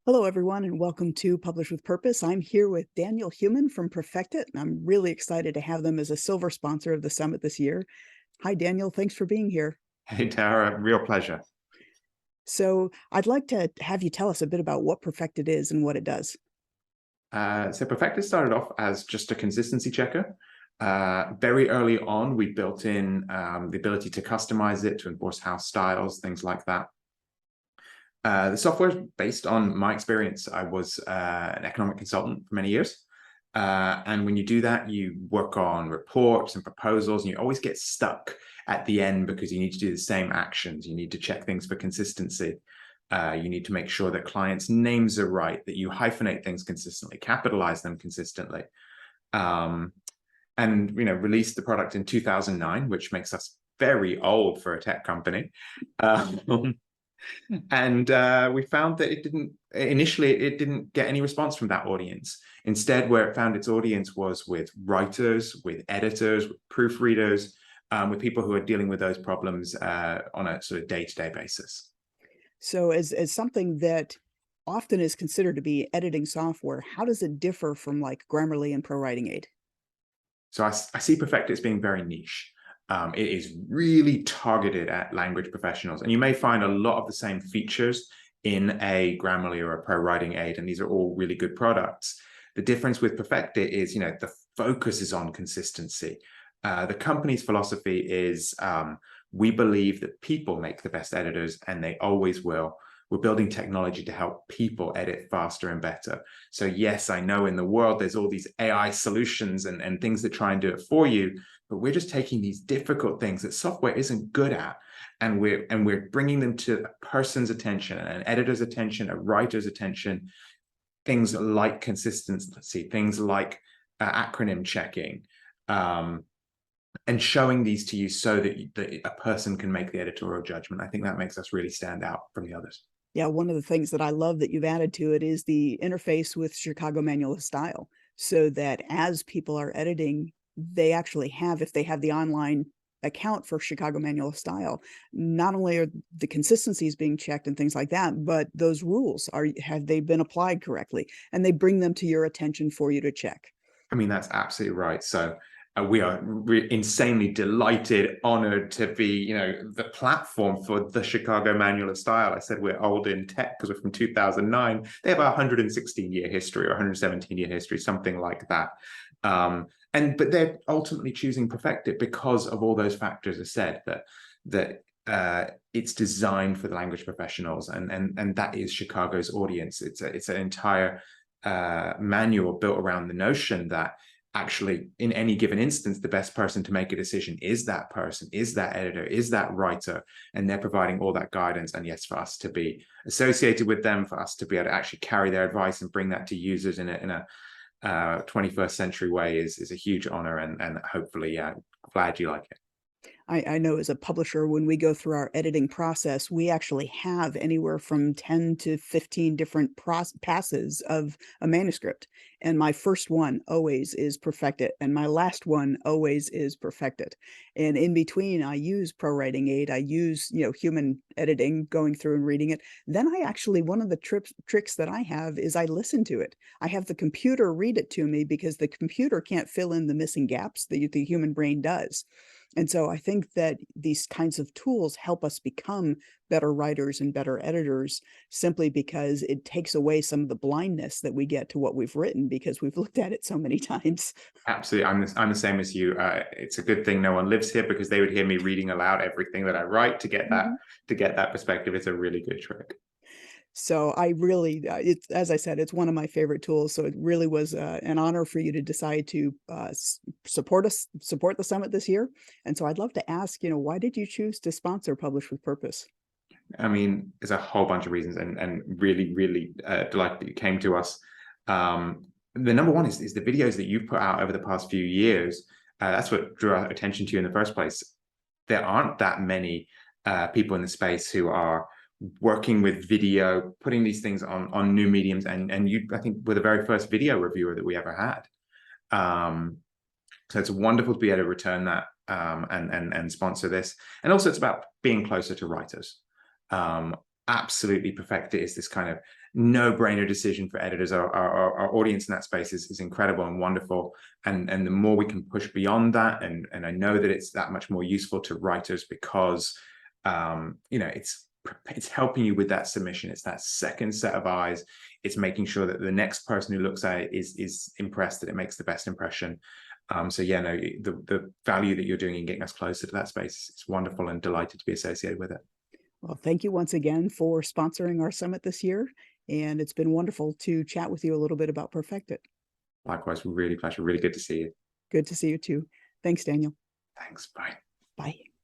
Hello, everyone, and welcome to Publish with Purpose. I'm here with Daniel Human from PerfectIt, and I'm really excited to have them as a silver sponsor of the summit this year. Hi, Daniel. Thanks for being here. Hey, Tara, real pleasure. So I'd like to have you tell us a bit about what PerfectIt is and what it does. So PerfectIt started off as just a consistency checker. Very early on, we built in the ability to customize it, to enforce house styles, things like that. The software is based on my experience. I was an economic consultant for many years. And when you do that, you work on reports and proposals, and you always get stuck at the end because you need to do the same actions. You need to check things for consistency. You need to make sure that clients' names are right, that you hyphenate things consistently, capitalize them consistently. And released the product in 2009, which makes us very old for a tech company. And we found that it didn't get any response from that audience. Instead, where it found its audience was with writers, with editors, with proofreaders, with people who are dealing with those problems on a sort of day-to-day basis. So as something that often is considered to be editing software, how does it differ from like Grammarly and ProWritingAid? So I see PerfectIt as being very niche. It is really targeted at language professionals, and you may find a lot of the same features in a Grammarly or a ProWritingAid, and these are all really good products. The difference with PerfectIt is, the focus is on consistency. The company's philosophy is we believe that people make the best editors, and they always will. We're building technology to help people edit faster and better. So yes, I know in the world there's all these AI solutions and things that try and do it for you, but we're just taking these difficult things that software isn't good at, and we're bringing them to a person's attention, an editor's attention, a writer's attention. Things like consistency, things like acronym checking, and showing these to you so that a person can make the editorial judgment. I think that makes us really stand out from the others. Yeah, one of the things that I love that you've added to it is the interface with Chicago Manual of Style, so that as people are editing, they actually have, if they have the online account for Chicago Manual of Style, not only are the consistencies being checked and things like that, but those rules have they been applied correctly? And they bring them to your attention for you to check. I mean, that's absolutely right. So we are insanely delighted, honored to be, the platform for the Chicago Manual of Style. I said we're old in tech because we're from 2009. They have a 116-year history or 117-year history, something like that. But they're ultimately choosing PerfectIt because of all those factors I said, that it's designed for the language professionals, and that is Chicago's audience. It's an entire manual built around the notion that actually in any given instance, the best person to make a decision is that person, is that editor, is that writer, and they're providing all that guidance. And yes, for us to be associated with them, for us to be able to actually carry their advice and bring that to users in a 21st century way is a huge honor, and hopefully, yeah, glad you like it. I know as a publisher, when we go through our editing process, we actually have anywhere from 10 to 15 different passes of a manuscript. And my first one always is PerfectIt, and my last one always is PerfectIt. And in between, I use ProWritingAid, I use, human editing, going through and reading it. Then I actually, one of the tricks that I have is I listen to it. I have the computer read it to me because the computer can't fill in the missing gaps that the human brain does. And so I think that these kinds of tools help us become better writers and better editors simply because it takes away some of the blindness that we get to what we've written because we've looked at it so many times. Absolutely. I'm the same as you. It's a good thing no one lives here because they would hear me reading aloud everything that I write to get that perspective. It's a really good trick. So I really, it's, as I said, it's one of my favorite tools. So it really was an honor for you to decide to support the summit this year. And so I'd love to ask, why did you choose to sponsor Publish with Purpose? I mean, there's a whole bunch of reasons, and really, really delighted that you came to us. The number one is the videos that you've put out over the past few years. That's what drew our attention to you in the first place. There aren't that many people in the space who are working with video, putting these things on new mediums, and you, I think, were the very first video reviewer that we ever had. So it's wonderful to be able to return that and sponsor this. And also it's about being closer to writers. absolutely perfect it is this kind of no-brainer decision for editors. Our audience in that space is incredible and wonderful. And the more we can push beyond that, and I know that it's that much more useful to writers because it's helping you with that submission. It's that second set of eyes. It's making sure that the next person who looks at it is impressed, that it makes the best impression. So yeah, no, the value that you're doing in getting us closer to that space is wonderful, and delighted to be associated with it. Well, thank you once again for sponsoring our summit this year, and it's been wonderful to chat with you a little bit about PerfectIt. Likewise, really pleasure. Really good to see you. Good to see you too. Thanks, Daniel. Thanks. Bye. Bye.